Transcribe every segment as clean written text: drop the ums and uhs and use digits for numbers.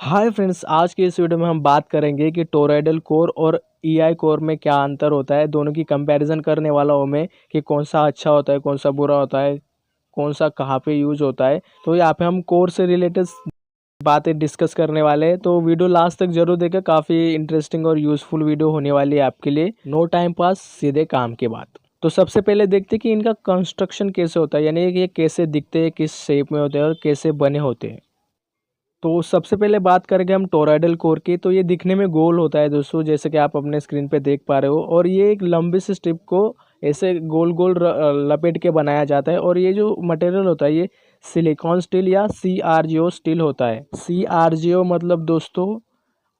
Hi friends, आज की इस वीडियो में हम बात करेंगे कि टोरॉइडल कोर और ईआई कोर में क्या अंतर होता है। दोनों की कंपैरिजन करने वाला हूँ मैं कि कौन सा अच्छा होता है, कौन सा बुरा होता है, कौन सा कहाँ पे यूज होता है। तो यहाँ पे हम कोर से रिलेटेड बातें डिस्कस करने वाले हैं, तो वीडियो लास्ट तक जरूर देखें। काफ़ी इंटरेस्टिंग और यूजफुल वीडियो होने वाली है आपके लिए। नो टाइम पास, सीधे काम की बात। तो सबसे पहले देखते हैं कि इनका कंस्ट्रक्शन कैसे होता है, यानी कि ये कैसे दिखते हैं, किस शेप में होते हैं और कैसे बने होते हैं। तो सबसे पहले बात करेंगे हम टोरॉइडल कोर की। तो ये दिखने में गोल होता है दोस्तों, जैसे कि आप अपने स्क्रीन पे देख पा रहे हो। और ये एक लंबी सी स्ट्रिप को ऐसे गोल गोल लपेट के बनाया जाता है। और ये जो मटेरियल होता है ये सिलिकॉन स्टील या CRGO स्टील होता है। CRGO मतलब दोस्तों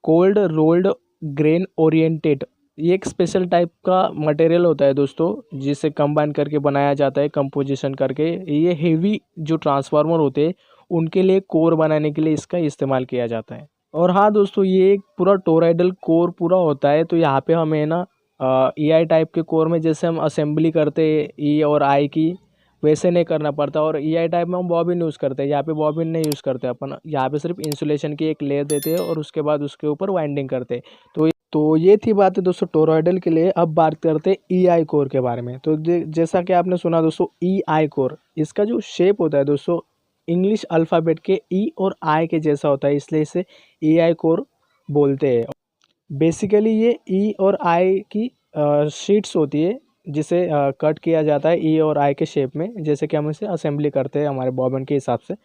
कोल्ड रोल्ड ग्रेन ओरिएंटेड। ये एक स्पेशल टाइप का मटेरियल होता है दोस्तों, जिसे कंबाइन करके बनाया जाता है, कंपोजिशन करके। ये हेवी जो ट्रांसफार्मर होते हैं उनके लिए कोर बनाने के लिए इसका इस्तेमाल किया जाता है। और हाँ दोस्तों, ये एक पूरा टोरॉइडल कोर पूरा होता है। तो यहाँ पे हमें ना EI टाइप के कोर में जैसे हम असेंबली करते हैं ई और आई की, वैसे नहीं करना पड़ता। और EI टाइप में हम बॉबिन यूज़ करते हैं, यहाँ पे बॉबिन नहीं यूज़ करते अपन। यहाँ पे सिर्फ इंसुलेशन की एक लेयर देते हैं और उसके बाद उसके ऊपर वाइंडिंग करते हैं। तो ये थी बात है दोस्तों टोरॉइडल के लिए। अब बात करते हैं EI कोर के बारे में। तो जैसा कि आपने सुना दोस्तों, EI कोर, इसका जो शेप होता है दोस्तों इंग्लिश अल्फ़ाबेट के ई और आई के जैसा होता है, इसलिए इसे EI कोर बोलते हैं। बेसिकली ये ई और आई की शीट्स होती है, जिसे कट किया जाता है ई और आई के शेप में, जैसे कि हम इसे असेंबली करते हैं हमारे बॉबिन के हिसाब से।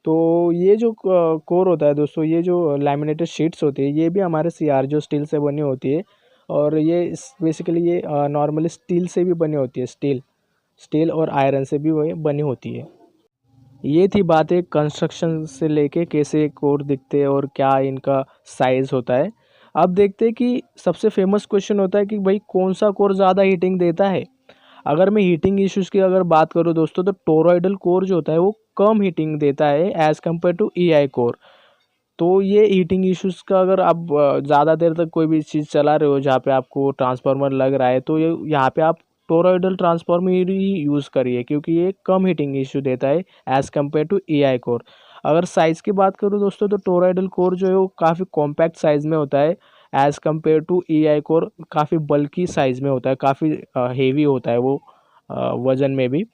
तो ये जो कोर होता है दोस्तों, ये जो लैमिनेटेड शीट्स होती है, ये भी हमारे CRGO स्टील से बनी होती है। और ये बेसिकली ये नॉर्मली स्टील से भी बनी होती है। स्टील स्टील और आयरन से भी वो बनी होती है। ये थी बातें कंस्ट्रक्शन से लेके कैसे कोर दिखते हैं और क्या इनका साइज़ होता है। अब देखते हैं कि सबसे फेमस क्वेश्चन होता है कि भाई कौन सा कोर ज़्यादा हीटिंग देता है। अगर मैं हीटिंग इश्यूज़ की अगर बात करूँ दोस्तों, तो टोरॉइडल कोर जो होता है वो कम हीटिंग देता है as compare to EI core. तो ये हीटिंग इश्यूज़ का, अगर आप ज़्यादा देर तक कोई भी चीज़ चला रहे हो जहाँ पे आपको ट्रांसफार्मर लग रहा है, तो ये यहाँ पे आप टोरॉइडल ट्रांसफार्मर ही यूज़ करिए, क्योंकि ये कम हीटिंग इशू देता है as compare to EI core. अगर साइज़ की बात करूँ दोस्तों, तो टोरॉइडल कोर जो है वो काफ़ी कॉम्पैक्ट साइज़ में होता है as compare to EI core. काफ़ी बल्की साइज़ में होता है, काफ़ी हेवी होता है वो वज़न में भी।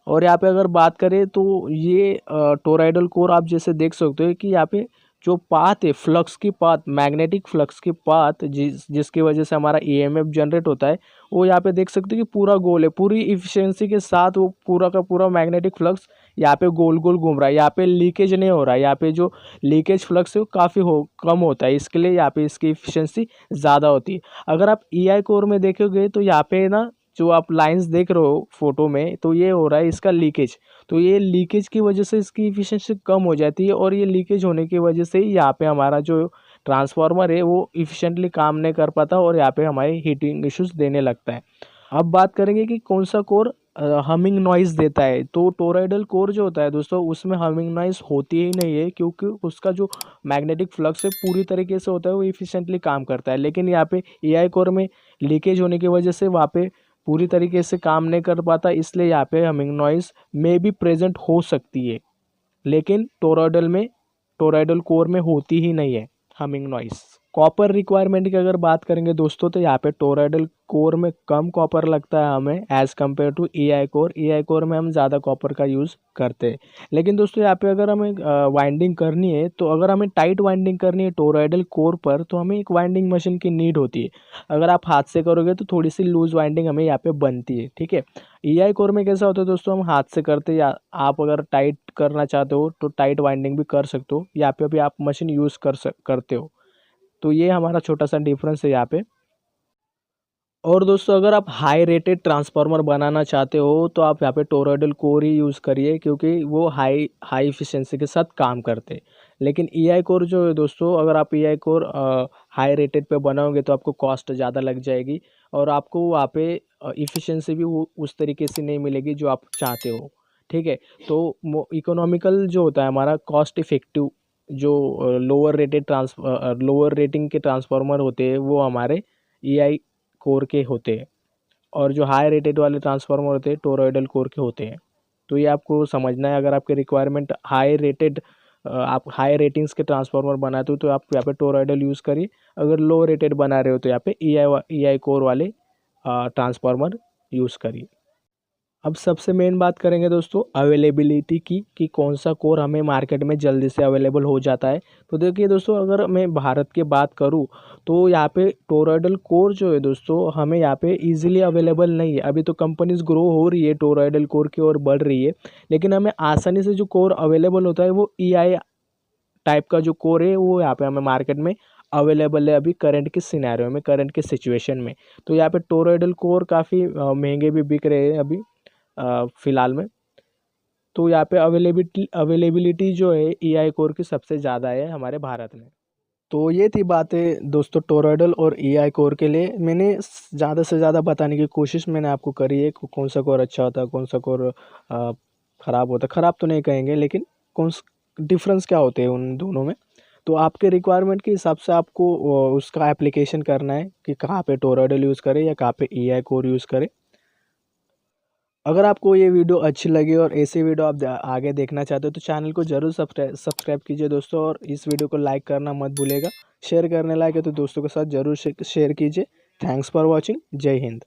और यहाँ पे अगर बात करें तो ये टोरॉइडल कोर आप जैसे देख सकते हो कि यहाँ पे जो पाथ है, फ्लक्स की पाथ, मैग्नेटिक फ्लक्स की पाथ, जिसकी वजह से हमारा EMF जनरेट होता है, वो यहाँ पे देख सकते हो कि पूरा गोल है। पूरी इफिशियंसी के साथ वो पूरा का पूरा मैग्नेटिक फ्लक्स यहाँ पे गोल गोल घूम रहा है। यहाँ पे लीकेज नहीं हो रहा है। यहाँ पे जो लीकेज फ्लक्स है वो काफ़ी कम होता है, इसके लिए यहाँ पे इसकी इफिशियंसी ज़्यादा होती है। अगर आप EI कोर में देखोगे तो यहाँ पे ना जो आप लाइंस देख रहे हो फोटो में, तो ये हो रहा है इसका लीकेज। तो ये लीकेज की वजह से इसकी इफिशियंसी कम हो जाती है। और ये लीकेज होने की वजह से ही यहाँ पे हमारा जो ट्रांसफार्मर है वो इफिशिएंटली काम नहीं कर पाता और यहाँ पे हमारे हीटिंग इश्यूज देने लगता है। अब बात करेंगे कि कौन सा कोर हमिंग नॉइज़ देता है। तो टोरॉइडल कोर जो होता है दोस्तों, उसमें हमिंग नॉइज़ होती ही नहीं है, क्योंकि उसका जो मैग्नेटिक फ्लक्स है पूरी तरीके से होता है, वो इफिशिएंटली काम करता है। लेकिन यहाँ पे EI कोर में लीकेज होने की वजह से वहाँ पे पूरी तरीके से काम नहीं कर पाता, इसलिए यहाँ पे हमिंग नॉइज़ में भी प्रेजेंट हो सकती है। लेकिन टोरॉइडल कोर में होती ही नहीं है हमिंग नॉइज़। कॉपर रिक्वायरमेंट की अगर बात करेंगे दोस्तों, तो यहाँ पे टोरॉइडल कोर में कम कॉपर लगता है हमें as compare to EI core. EI core में हम ज़्यादा कॉपर का यूज़ करते हैं। लेकिन दोस्तों यहाँ पे अगर हमें वाइंडिंग करनी है, तो अगर हमें टाइट वाइंडिंग करनी है टोरॉइडल कोर पर, तो हमें एक वाइंडिंग मशीन की नीड होती है। अगर आप हाथ से करोगे तो थोड़ी सी लूज वाइंडिंग हमें यहाँ पे बनती है, ठीक है। EI कोर में कैसा होता है दोस्तों, हम हाथ से करते हैं, या आप अगर टाइट करना चाहते हो तो टाइट वाइंडिंग भी कर सकते हो, यहाँ पे भी आप मशीन यूज़ करते हो। तो ये हमारा छोटा सा डिफरेंस है यहाँ पे। और दोस्तों अगर आप हाई रेटेड ट्रांसफार्मर बनाना चाहते हो, तो आप यहाँ पे टोरॉइडल कोर ही यूज़ करिए, क्योंकि वो हाई हाई इफिशिएंसी के साथ काम करते हैं। लेकिन EI कोर जो है दोस्तों, अगर आप EI कोर हाई रेटेड पे बनाओगे तो आपको कॉस्ट ज़्यादा लग जाएगी, और आपको वहाँ पे इफिशिएंसी भी उस तरीके से नहीं मिलेगी जो आप चाहते हो, ठीक है। तो इकोनॉमिकल जो होता है हमारा, कॉस्ट इफेक्टिव जो लोअर रेटिंग के ट्रांसफार्मर होते हैं, वो हमारे EI कोर के होते हैं। और जो हाई रेटेड वाले ट्रांसफार्मर होते हैं टोरॉइडल कोर के होते हैं। तो ये आपको समझना है। अगर आपके रिक्वायरमेंट हाई रेटेड आप हाई रेटिंग्स के ट्रांसफार्मर बनाते हो तो आप यहाँ पे टोरॉइडल यूज़ करिए। अगर लो रेटेड बना रहे हो तो यहाँ पे ई आई कोर वाले ट्रांसफार्मर यूज़ करिए। अब सबसे मेन बात करेंगे दोस्तों अवेलेबिलिटी की, कि कौन सा कोर हमें मार्केट में जल्दी से अवेलेबल हो जाता है। तो देखिए दोस्तों, अगर मैं भारत की बात करूं तो यहाँ पे टोरॉइडल कोर जो है दोस्तों हमें यहाँ पे इजीली अवेलेबल नहीं है। अभी तो कंपनीज ग्रो हो रही है, टोरॉइडल कोर की ओर बढ़ रही है, लेकिन हमें आसानी से जो कोर अवेलेबल होता है वो ई टाइप का जो कोर है वो यहाँ पे हमें मार्केट में अवेलेबल है अभी करंट के सिनेरियो में, करंट के सिचुएशन में। तो यहाँ पे टोरॉइडल कोर काफ़ी महंगे भी बिक रहे हैं अभी फ़िलहाल में। तो यहाँ पे अवेलेबिलिटी जो है ई आई कोर की सबसे ज़्यादा है हमारे भारत में। तो ये थी बातें दोस्तों टोरॉइडल और ई आई कोर के लिए। मैंने ज़्यादा से ज़्यादा बताने की कोशिश मैंने आपको करी है कौन सा कोर अच्छा होता है, कौन सा कोर ख़राब होता है। ख़राब तो नहीं कहेंगे, लेकिन कौन डिफरेंस क्या होते हैं उन दोनों में। तो आपके रिक्वायरमेंट के हिसाब से आपको उसका एप्लीकेशन करना है कि कहाँ पे टोरॉइडल यूज़ करें या कहाँ पे ई आई कोर यूज़ करें। अगर आपको ये वीडियो अच्छी लगी और ऐसे वीडियो आप आगे देखना चाहते हो तो चैनल को ज़रूर सब्सक्राइब कीजिए दोस्तों, और इस वीडियो को लाइक करना मत भूलेगा। शेयर करने लायक है तो दोस्तों के साथ ज़रूर शेयर कीजिए। Thanks for watching. जय हिंद।